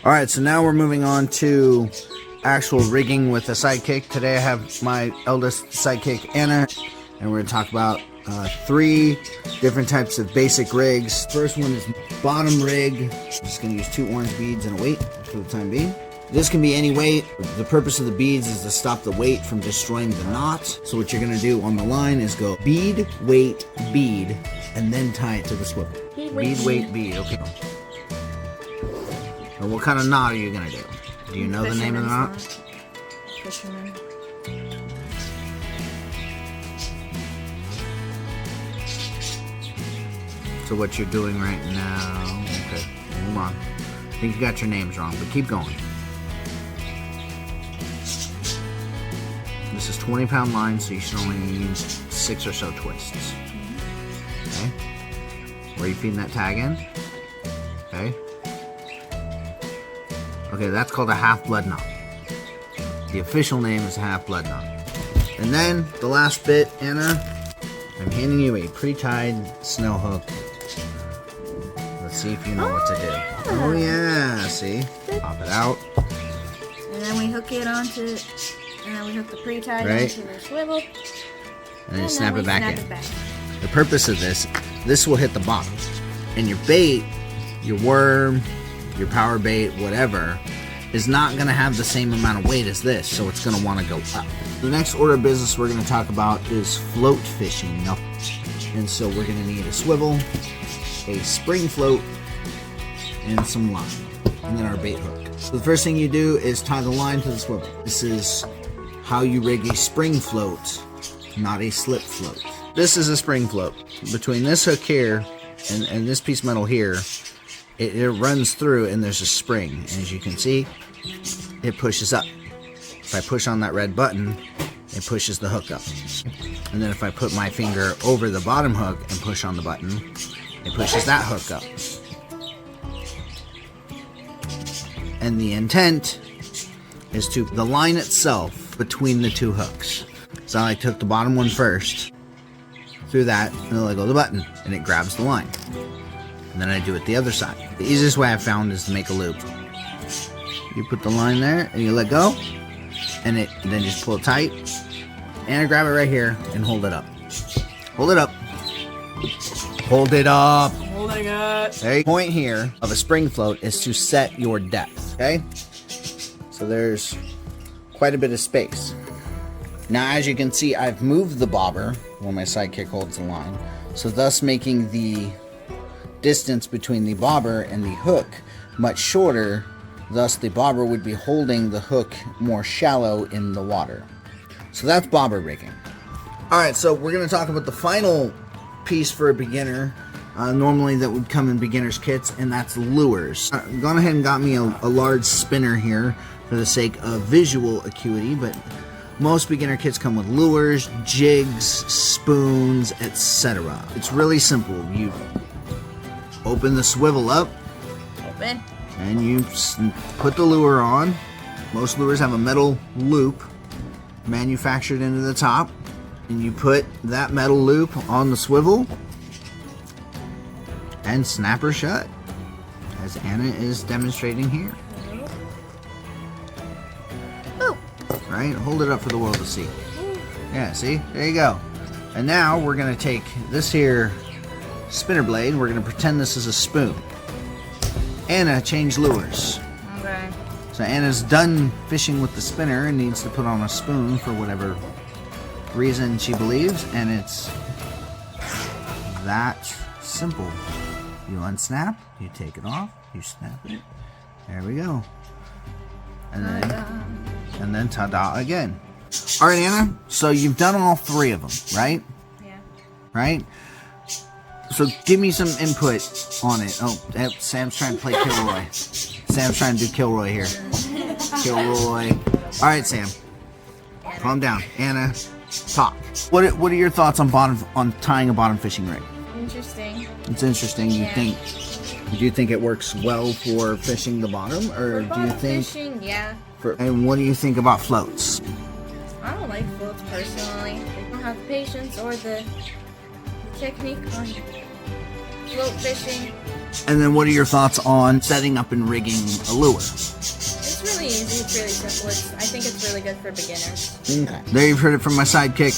Alright, so now we're moving on to actual rigging with a sidekick. Today I have my eldest sidekick, Anna, and we're going to talk about 3 different types of basic rigs. First one is bottom rig. I'm just going to use 2 orange beads and a weight for the time being. This can be any weight. The purpose of the beads is to stop the weight from destroying the knot. So what you're going to do on the line is go bead, weight, bead, and then tie it to the swivel. Bead, weight, bead. Okay. So what kind of knot are you going to do? Do you know the name of the knot? Fisherman. So what you're doing right now... Okay, hold on. I think you got your names wrong, but keep going. This is 20-pound line, so you should only need 6 or so twists. Okay? Where are you feeding that tag in? Okay? Okay, that's called a half-blood knot. The official name is a half-blood knot. And then, the last bit, Anna, I'm handing you a pre-tied snow hook. Let's see if you know what to do. Yeah. Oh yeah, see? Pop it out. And then we hook it onto, and then we hook the pre-tie onto the swivel. And then snap it back in. The purpose of this will hit the bottom. And your bait, your worm, your power bait, whatever, is not going to have the same amount of weight as this, so it's going to want to go up. The next order of business we're going to talk about is float fishing. And so we're going to need a swivel, a spring float, and some line, and then our bait hook. So the first thing you do is tie the line to the swivel. This is how you rig a spring float, not a slip float. This is a spring float. Between this hook here and this piece of metal here, it runs through and there's a spring. And as you can see, it pushes up. If I push on that red button, it pushes the hook up. And then if I put my finger over the bottom hook and push on the button, it pushes that hook up. And the intent is to the line itself between the 2 hooks. So I took the bottom one first, through that, and then let go of the button, and it grabs the line. And then I do it the other side. The easiest way I've found is to make a loop. You put the line there, and you let go, and then just pull it tight, and I grab it right here, and hold it up. Hold it up. Hold it up. Holding it. The point here of a spring float is to set your depth, okay? So there's quite a bit of space. Now, as you can see, I've moved the bobber when my sidekick holds the line, so thus making the distance between the bobber and the hook much shorter, thus the bobber would be holding the hook more shallow in the water. So that's bobber rigging. Alright, so we're going to talk about the final piece for a beginner, normally that would come in beginner's kits, and that's lures. I've gone ahead and got me a large spinner here for the sake of visual acuity, but most beginner kits come with lures, jigs, spoons, etc. It's really simple. You open the swivel up, and you put the lure on. Most lures have a metal loop manufactured into the top, and you put that metal loop on the swivel and snap her shut, as Anna is demonstrating here. Right? Hold it up for the world to see. Yeah, see? There you go. And now we're going to take this here spinner blade, we're going to pretend this is a spoon. Anna, change lures. Okay. So Anna's done fishing with the spinner and needs to put on a spoon for whatever reason she believes, and it's that simple. You unsnap, you take it off, you snap it. There we go. And then ta-da again. Alright, Anna, so you've done all 3 of them, right? Yeah. Right? So give me some input on it. Oh, Sam's trying to play Kilroy. Sam's trying to do Kilroy here. Kilroy. Alright, Sam. Calm down. Anna, talk. What are your thoughts on tying a bottom fishing rig? Interesting. It's interesting. Do you think it works well for fishing the bottom, or do you think fishing? Yeah. And what do you think about floats? I don't like floats personally. They don't have the patience or the technique on float fishing. And then what are your thoughts on setting up and rigging a lure? It's really easy. It's really simple. I think it's really good for beginners. Okay. There you've heard it from my sidekick.